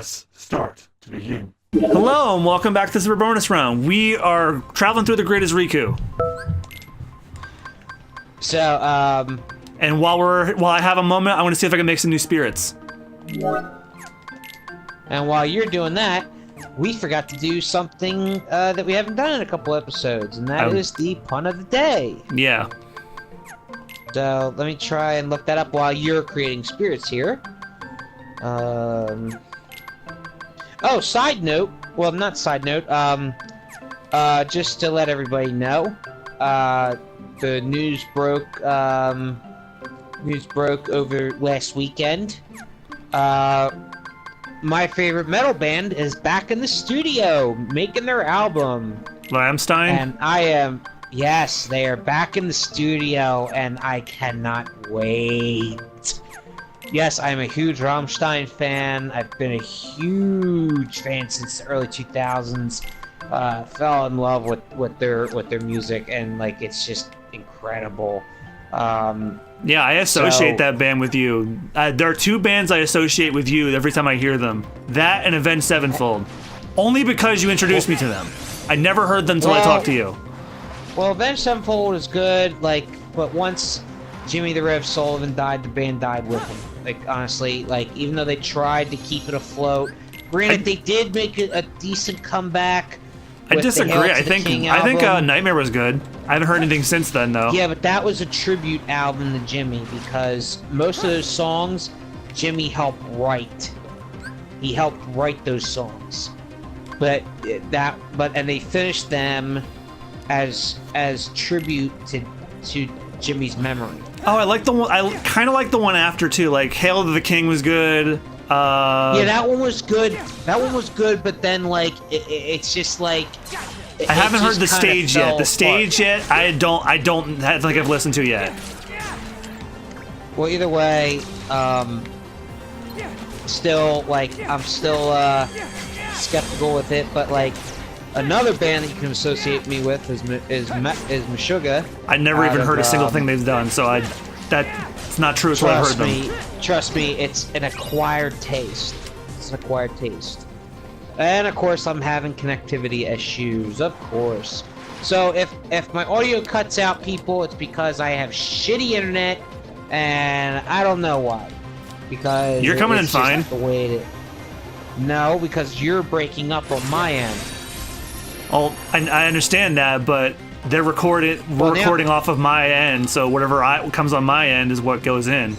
Press start to begin. Hello and welcome back to the Super Bonus Round. We are traveling through the grid as Riku. So, And while I have a moment, I want to see if I can make some new spirits. and while you're doing that, we forgot to do something that we haven't done in a couple episodes, and that is the pun of the day. Yeah. So let me try and look that up while you're creating spirits here. Oh, side note. Well, not side note. Just to let everybody know, the news broke. News broke over last weekend. My favorite metal band is back in the studio making their album. Lamstein? And I am. Yes, they are back in the studio, and I cannot wait. Yes, I'm a huge Rammstein fan. I've been a huge fan since the early 2000s. Fell in love with their music, and like it's just incredible. Yeah, I associate that band with you. There are two bands I associate with you every time I hear them. That and Avenged Sevenfold. Only because you introduced me to them. I never heard them until I talked to you. Well, Avenged Sevenfold is good, like, but once Jimmy the Rev Sullivan died, the band died with him. Like, honestly, like, even though they tried to keep it afloat, granted, they did make a decent comeback. I disagree. I think Nightmare was good. I haven't heard anything since then, though. Yeah, but that was a tribute album to Jimmy because most of those songs, Jimmy helped write. He helped write those songs, and they finished them as tribute to Jimmy's memory. Oh, I like the one. I kind of like the one after too. Like Hail to the King was good. Yeah, that one was good. That one was good, but then like it's just like I haven't heard the stage yet. The stage yet, I don't think I've listened to yet. Well, either way, still like I'm still skeptical with it, but like another band that you can associate me with is Meshuggah. I never even heard a single thing they've done, so that's not true. It's what I've heard them. Trust me, it's an acquired taste. It's an acquired taste. And of course, I'm having connectivity issues, of course. So if my audio cuts out, people, it's because I have shitty internet, and I don't know why. Because you're coming in fine. The way it is. No, because you're breaking up on my end. Well, I understand that, but we're recording off of my end, so whatever comes on my end is what goes in.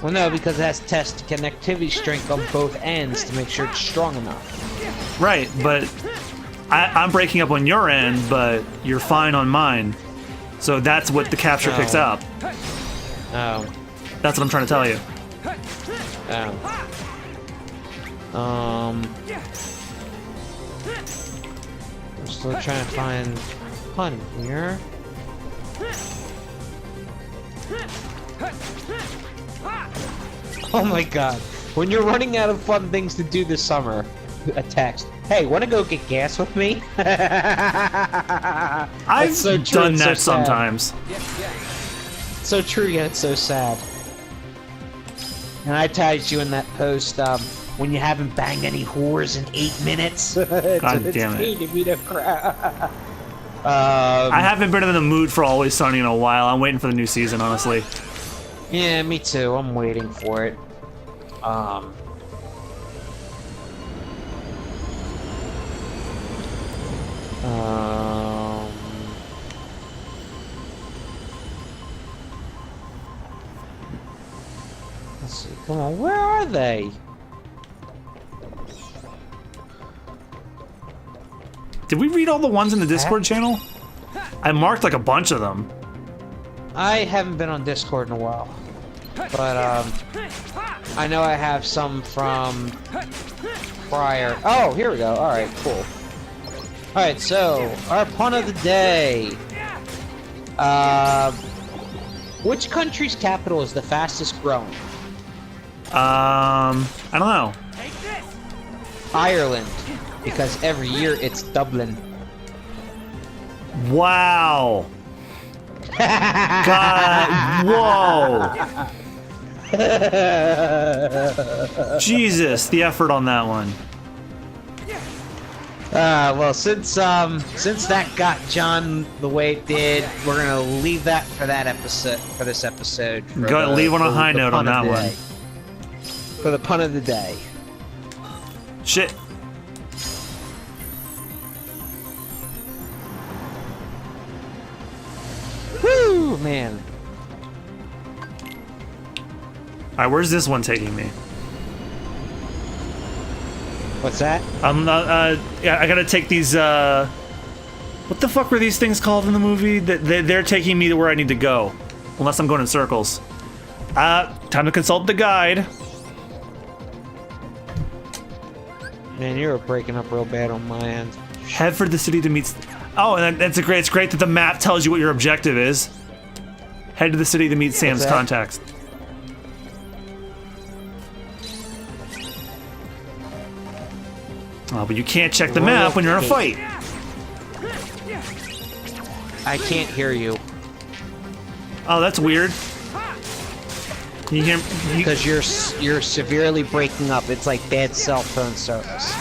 Well, no, because it has to test connectivity strength on both ends to make sure it's strong enough. Right, but I'm breaking up on your end, but you're fine on mine. So that's what the capture picks up. Oh. That's what I'm trying to tell you. I'm still trying to find fun here. Oh my god. When you're running out of fun things to do this summer, a text. Hey, wanna go get gas with me? I've done that sometimes. So true, yet it's so sad. And I tagged you in that post, when you haven't banged any whores in 8 minutes. God damn it. I haven't been in the mood for Always Sunny in a while. I'm waiting for the new season, honestly. Yeah, me too. I'm waiting for it. Let's see. Come on, where are they? Did we read all the ones in the Discord channel? I marked like a bunch of them. I haven't been on Discord in a while, but I know I have some from prior. Oh, here we go. All right, cool. All right, so our pun of the day. Which country's capital is the fastest growing? I don't know. Ireland, because every year it's Dublin. Wow. God, whoa. Jesus, the effort on that one. Well, since that got John the way it did, we're gonna leave that for that episode. For this episode, Gotta leave on a high note on that one. For the pun of the day. Shit. Woo, man. Alright, where's this one taking me? What's that? Yeah, I gotta take these, what the fuck were these things called in the movie? They're taking me to where I need to go. Unless I'm going in circles. Time to consult the guide. Man, you were breaking up real bad on my end. Head for the city to meet... Oh, and it's great that the map tells you what your objective is. Head to the city to meet Sam's contacts. Oh, but you can't check the map when you're in a fight. I can't hear you. Oh, that's weird. You hear? Because you're severely breaking up. It's like bad cell phone service.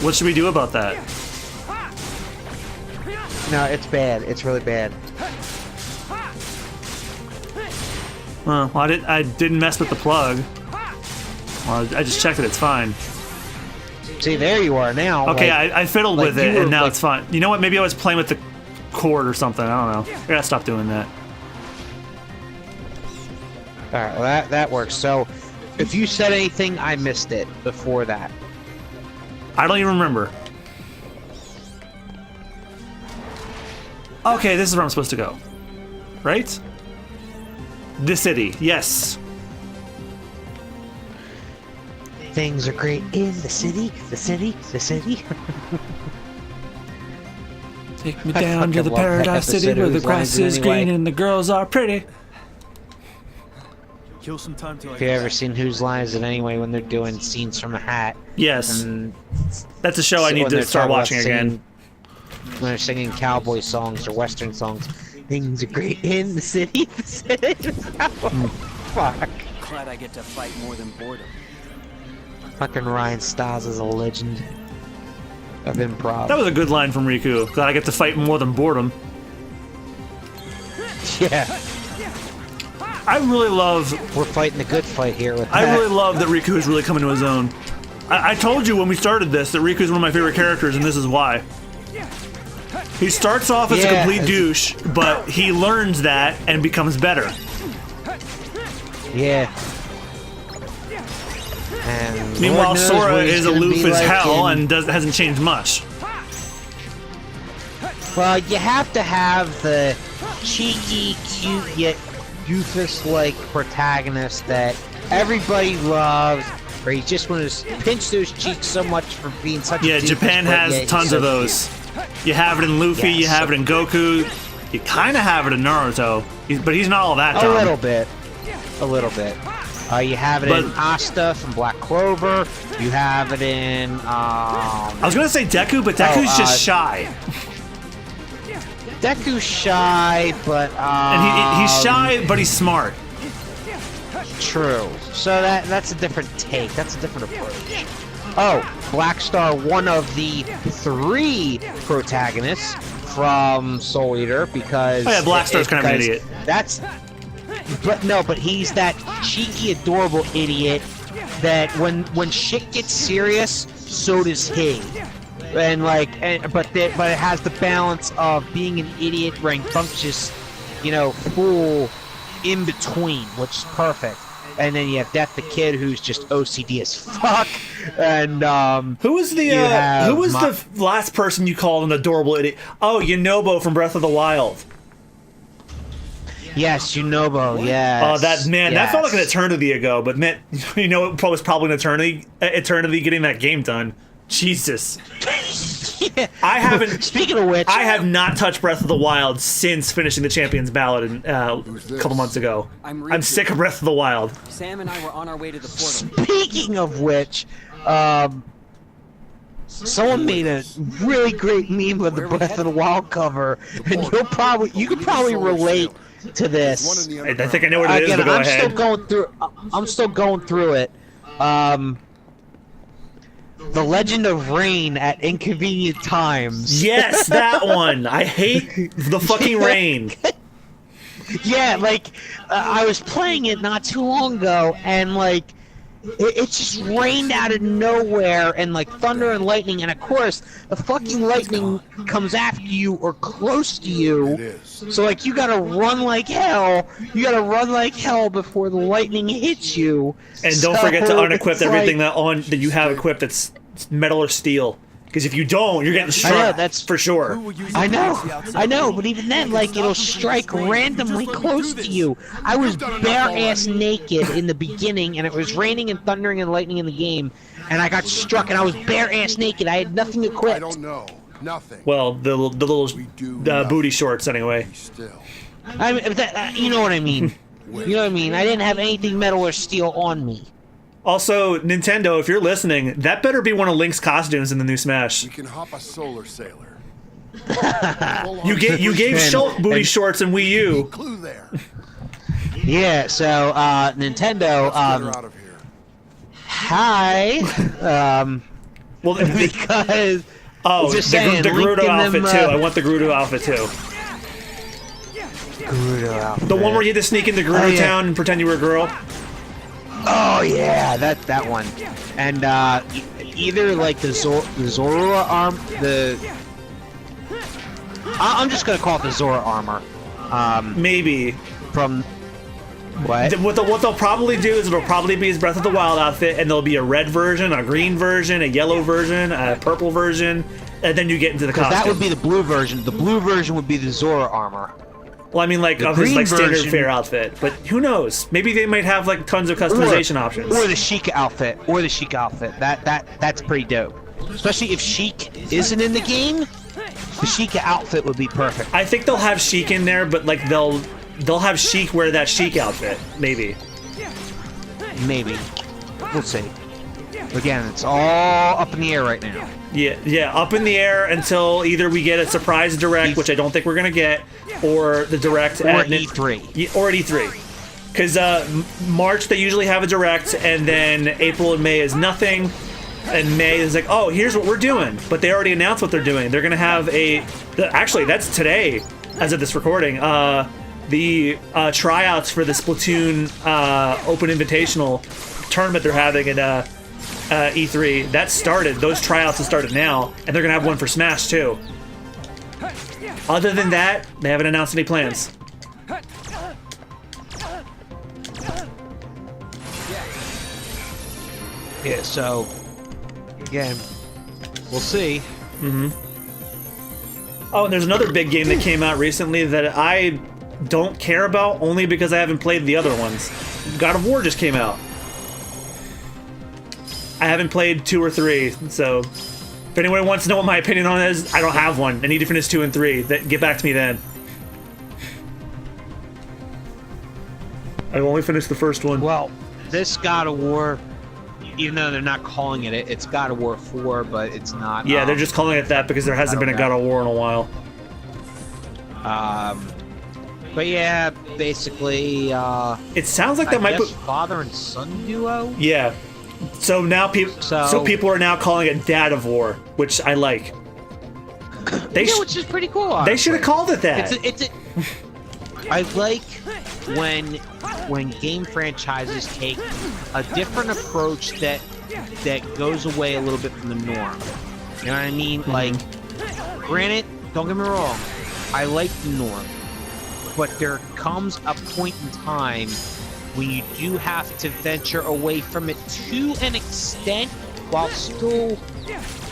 What should we do about that? No, it's bad. It's really bad. Well, I didn't mess with the plug. Well, I just checked it. It's fine. See, there you are now. Okay, like, I fiddled like with it, and now like, it's fine. You know what? Maybe I was playing with the cord or something. I don't know. I gotta stop doing that. All right, well, that works. So, if you said anything, I missed it before that. I don't even remember. Okay, this is where I'm supposed to go. Right? The city, yes. Things are great in the city, the city, the city. Take me I down to fucking the love that paradise city episode where of the Whose grass Lines It is Anyway? green and the girls are pretty. Kill some time till Have you ever seen Whose Line Is It Anyway when they're doing scenes from a hat? Yes. And That's a show I need when to they're start talking about watching again. When they're singing cowboy songs or western songs. Things are great in the city, the city. Fuck. Glad I get to fight more than boredom. Fucking Ryan Stiles is a legend of improv. That was a good line from Riku. Glad I get to fight more than boredom. Yeah. I really love... We're fighting the good fight here with I that. really love that Riku is really coming to his own. I told you when we started this that Riku is one of my favorite characters, and this is why. He starts off as a complete douche, but he learns that and becomes better. Yeah. And Meanwhile, Lord knows Sora what he's is gonna aloof be as like hell in- and hasn't changed much. Well, you have to have the cheeky, cute, yet doofus-like protagonist that everybody loves, where you just want to pinch those cheeks so much for being such a Yeah, doofus, Japan but has yet he's tons so of those. You have it in Luffy, you Yes. have it in Goku, you kind of have it in Naruto, but he's not all that cute. dumb. A little bit. A little bit. You have it But- in Asta from Black Clover. You have it in, I was gonna say Deku, but Deku's just shy. Deku's shy, but, And he's shy, but he's smart. True. So that's a different take. That's a different approach. Oh, Black Star, one of the 3 protagonists from Soul Eater, because... Oh yeah, Black Star's kind of an because idiot. That's... But he's that cheeky, adorable idiot that when shit gets serious, so does he. And but it has the balance of being an idiot, rambunctious, fool in between, which is perfect. And then you have Death the Kid, who's just OCD as fuck. And Who was the last person you called an adorable idiot? Oh, Yunobo from Breath of the Wild. yes, Yunobo, yes. Oh, that yes. felt like an eternity ago. But man, it was probably an eternity getting that game done. Jesus. Yeah. I haven't. Speaking of which, I have not touched Breath of the Wild since finishing the Champion's Ballad a couple months ago. I'm sick of Breath of the Wild. Sam and I were on our way to the portal. Speaking of which, Someone made a really great meme of the Breath of the Wild cover, and you could probably relate to this. I think I know what it is, but go ahead. I'm still going through it. The Legend of Rain at Inconvenient Times. Yes, that one. I hate the fucking rain. Yeah, like I was playing it not too long ago, and like it just rained out of nowhere, and like thunder and lightning, and of course the fucking lightning comes after you or close to you. So like you gotta run like hell. You gotta run like hell before the lightning hits you. And don't forget to unequip everything that you have equipped that's metal or steel. Because if you don't, you're getting struck. I know, that's for sure. I know, but even then, like, it'll strike randomly close to you. I was bare-ass naked in the beginning, and it was raining and thundering and lightning in the game, and I got struck, and I was bare-ass naked. I had nothing equipped. I don't know. Nothing. Well, the little booty shorts, anyway. I mean, you know what I mean. You know what I mean? I didn't have anything metal or steel on me. Also, Nintendo, if you're listening, that better be one of Link's costumes in the new Smash. You can hop a solar sailor. You gave Shulk booty shorts in Wii U. Clue there. Yeah, so Nintendo. Let's get her out of here. Hi. Well, Because. just saying, the Gerudo outfit too. I want the Gerudo outfit too. Gerudo outfit. The one where you had to sneak into Gerudo Town and pretend you were a girl. Oh yeah, that one, and either like the Zora arm, I'm just gonna call it the Zora armor. Maybe from what? What they'll probably do is it'll probably be his Breath of the Wild outfit, and there'll be a red version, a green version, a yellow version, a purple version, and then you get into the costume. That would be the blue version. The blue version would be the Zora armor. Well, I mean, like, of his standard fare outfit, but who knows? Maybe they might have like tons of customization options. Or the Sheik outfit. That's pretty dope. Especially if Sheik isn't in the game, the Sheik outfit would be perfect. I think they'll have Sheik in there, but like they'll have Sheik wear that Sheik outfit, maybe. Maybe. We'll see. Again, it's all up in the air right now. Yeah, up in the air until either we get a surprise direct, which I don't think we're gonna get, or the direct at E3. Or at E3. Because March they usually have a direct, and then April and May is nothing. And May is like, oh, here's what we're doing. But they already announced what they're doing. They're gonna have actually, that's today, as of this recording. The tryouts for the Splatoon Open Invitational tournament they're having at E3, that started. Those tryouts have started now, and they're gonna have one for Smash too. Other than that, they haven't announced any plans. Yeah, so again, we'll see. Oh, and there's another big game that came out recently that I don't care about, only because I haven't played the other ones. God of War just came out. I haven't played 2 or 3, so if anyone wants to know what my opinion on it is, I don't have one. I need to finish 2 and 3. Get back to me then. I've only finished the first one. Well, this God of War, even though they're not calling it, it's God of War 4, but it's not. Yeah, they're just calling it that because there hasn't been a God of War in a while. But yeah, basically, it sounds like that might put father and son duo. Yeah. So now people are now calling it Dad of War, which I like. Which is pretty cool. Honestly. They should have called it that. I like when game franchises take a different approach that goes away a little bit from the norm. You know what I mean? Like, granted, don't get me wrong, I like the norm, but there comes a point in time when you do have to venture away from it to an extent while still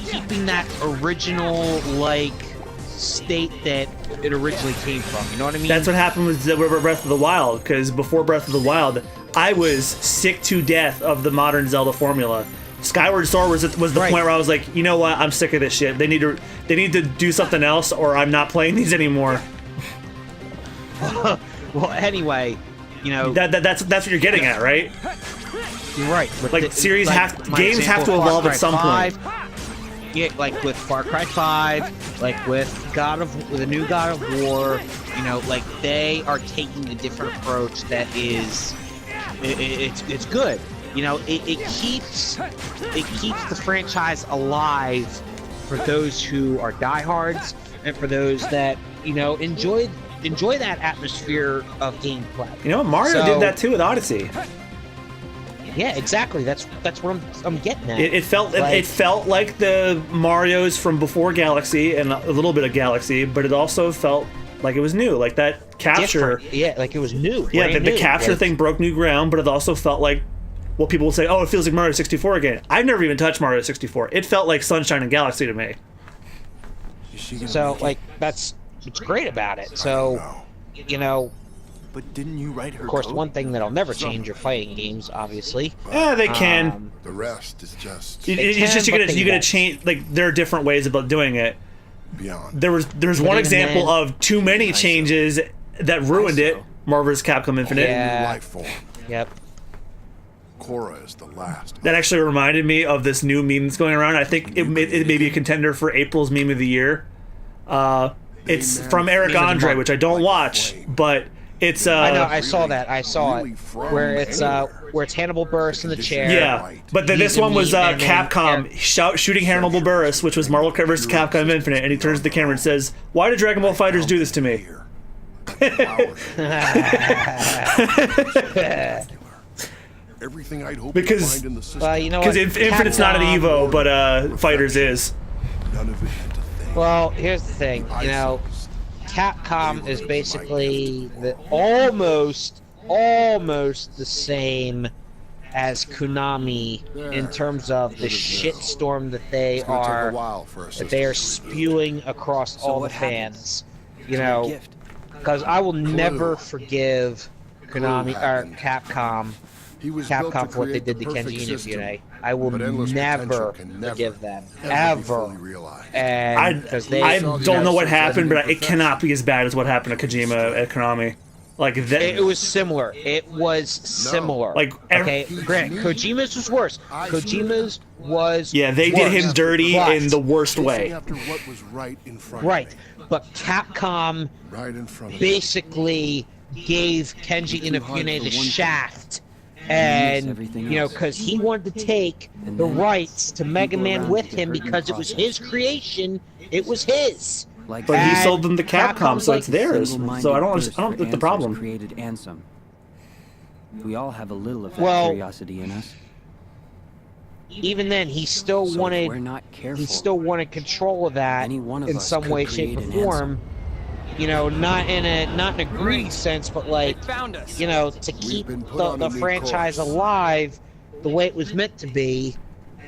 keeping that original, like, state that it originally came from. You know what I mean? That's what happened with Breath of the Wild, because before Breath of the Wild, I was sick to death of the modern Zelda formula. Skyward Sword was the point where I was like, you know what, I'm sick of this shit. They need to do something else, or I'm not playing these anymore. Well, anyway, you know that's what you're getting at, right? You're right. Like games have to evolve at some point. Yeah, like with Far Cry 5, like with the new God of War, you know, like they are taking a different approach that is, it's good. You know, it keeps the franchise alive for those who are diehards and for those that, you know, enjoy that atmosphere of gameplay. You know, Mario did that too with Odyssey. Yeah, exactly. That's what I'm getting at. It felt like the Marios from before Galaxy and a little bit of Galaxy, but it also felt like it was new. Like that capture. Different. Yeah, like it was new. Yeah, the capture thing broke new ground, but it also felt like what people will say, oh, it feels like Mario 64 again. I've never even touched Mario 64. It felt like Sunshine and Galaxy to me. So, like, that's what's great about it. So, you know, But didn't you write her of course, code? one thing that'll never change are fighting games, obviously. Yeah, they can. The rest is just It's just you're gonna change. Like there are different ways about doing it. beyond. There's one even example then- of too many changes that ruined it. Marvel vs. Capcom Infinite. Yeah. Life form. Yep. Korra is the last. That actually reminded me of this new meme that's going around. I think it may be a contender for April's meme of the year. It's from Eric Andre, which I don't watch, but it's I know. I saw that. I saw really it. from Where it's anywhere. Hannibal Buress in the chair. yeah. But then this one was Capcom shooting Hannibal Buress, which was Marvel vs. Capcom Infinite, and he turns to the camera and says, "Why do Dragon Ball Fighters do this to me?" Everything I'd hope Because- to find in the system. Well, you know Because what? Infinite's not an Capcom- Evo, but Fighters is. None of it meant a thing. Well, here's the thing. You know, Capcom is basically almost the same as Konami in terms of the shitstorm that they It's gonna take a are while for our that they are system. spewing across all the what happened? fans. You Your know, gift. because I will never forgive Konami or happened. Capcom. He was built to Capcom for what they create did the to perfect Kenji system, Inafune. I will but endless never potential can never, forgive them. be Ever. fully realized. And because they I saw the don't know what episodes happened, but ending it cannot be as bad as what happened to Kojima at Konami. Like that. It was similar. It was similar. Like, okay, granted, Kojima's was worse. Kojima's was Yeah, they did him worse. dirty But- in the worst Chasing way. after what was right in front right. of me. But Capcom Right in front of me. basically gave Kenji Too hard Inafune for the one thing. shaft, And and everything you know, else. because he wanted to take And the then rights to Mega people Man around with you get him hurt in the because it was process. his creation. It was his. Like But he And sold them to Capcom, Capcom's so like it's theirs. So I don't get the problem. Created Ansem. We all have a little of that Well- curiosity in us. Even then, he still So if wanted. we're not careful, He still wanted control of that Any one of in us some could way, shape, or create an form. You know, not in a greedy sense, but like, found us. you know, to keep been put the on a new franchise course. alive the way it was meant to be,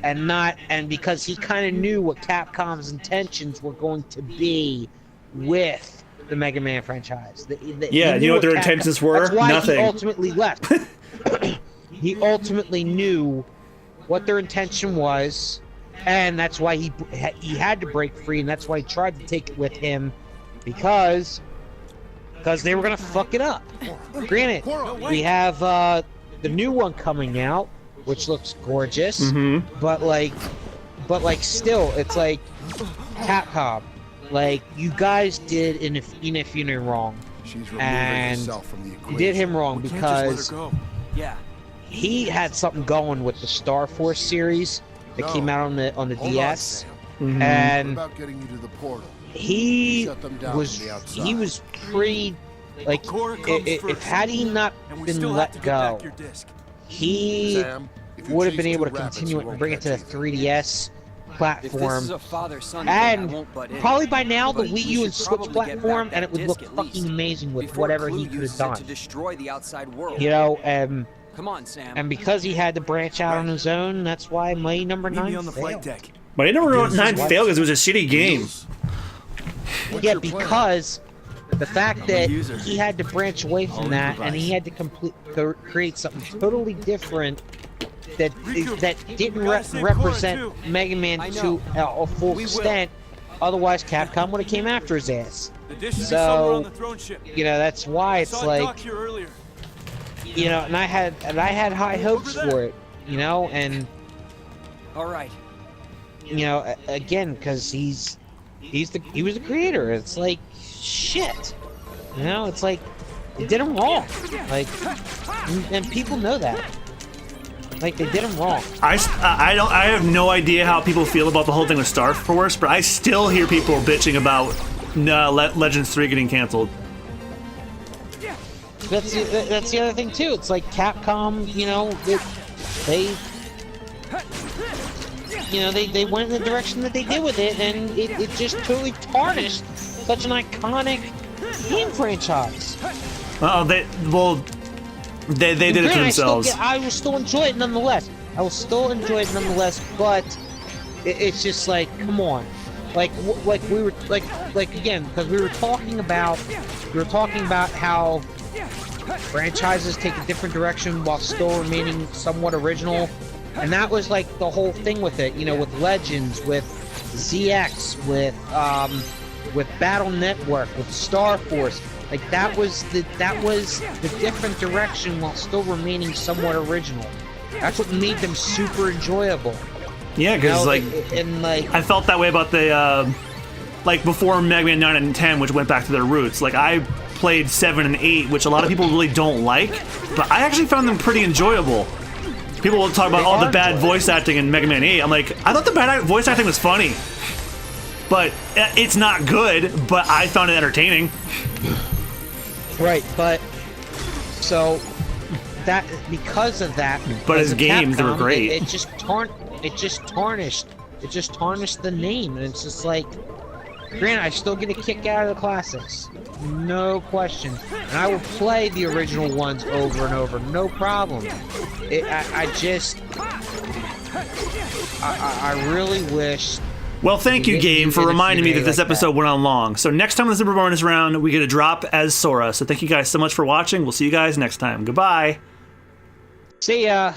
and because he kind of knew what Capcom's intentions were going to be with the Mega Man franchise. Yeah, he you know knew what their Capcom- intentions were? That's why Nothing. he ultimately left. He ultimately knew what their intention was, and that's why he had to break free, and that's why he tried to take it with him, because they were gonna fuck it up. Granted, we have the new one coming out, which looks gorgeous, Mhm. but like still, it's like Capcom, like you guys did Inafune wrong. She's removing And herself from the You equation. did him wrong because Yeah. he had something going with the Star Force series that No. came out on the Hold on, DS, Sam. Mhm. What and about getting you to the portal? he Shut them down was from the outside. he was pretty like Core comes if first, had he not and we been still have to let get go, back your disc. he Sam, if you would have chase been able to two rabbits, continue you it and won't bring it to the catch either. 3DS If this platform. is a father-son And thing, I won't butt in. Probably by now the But Wii we U and should Switch probably get back platform, that and it would disc look at fucking least, amazing with before whatever Clue he could have uses it done. to destroy the outside world. You know, Come on, Sam. and because he had to branch out on his own, that's why Mighty Number Meet me 9 on the flight failed. deck. But I never wrote 9 failed because it was a shitty game. What's Yeah, your plan? because the fact that user. he had to branch away from I'll that, and improvise. he had to create something totally different that didn't represent Mega Man I to know. a full We will. extent. Otherwise, Capcom would have came after his ass. The dish should be So, somewhere on the throne ship. You know, that's why it's Saw it like, dock here earlier. you know, and I had high hopes for it. You know, and All right. you know, again, because he was the creator. It's like shit. You know, it's like they did him wrong. Like, and people know that. Like, they did him wrong. I have no idea how people feel about the whole thing with Star Force, but I still hear people bitching about Legends 3 getting canceled. That's the other thing too. It's like Capcom, you know, they went in the direction that they did with it, and it just totally tarnished such an iconic game franchise. They did it to themselves. I will still enjoy it nonetheless. But it's just like, come on, like we were again, because we were talking about how franchises take a different direction while still remaining somewhat original, and that was like the whole thing with it. You know, with Legends, with ZX, with Battle Network, with Star Force. Like that was the different direction while still remaining somewhat original. That's what made them super enjoyable. Yeah, because like I felt that way about the like before Mega Man 9 and 10, which went back to their roots. Like I played 7 and 8, which a lot of people really don't like, but I actually found them pretty enjoyable. People will talk about all the bad voice acting in Mega Man 8. I'm like, I thought the bad voice acting was funny, but it's not good. But I found it entertaining. Right, but so that because of that, but as games, they were great. It just tarnished the name, and it's just like, granted, I still get a kick out of the classics, no question, and I will play the original ones over and over, no problem. I really wish. Well, thank you, game, for reminding me that this episode went on long. So next time the Super Bonus round, we get a drop as Sora. So thank you guys so much for watching. We'll see you guys next time. Goodbye. See ya.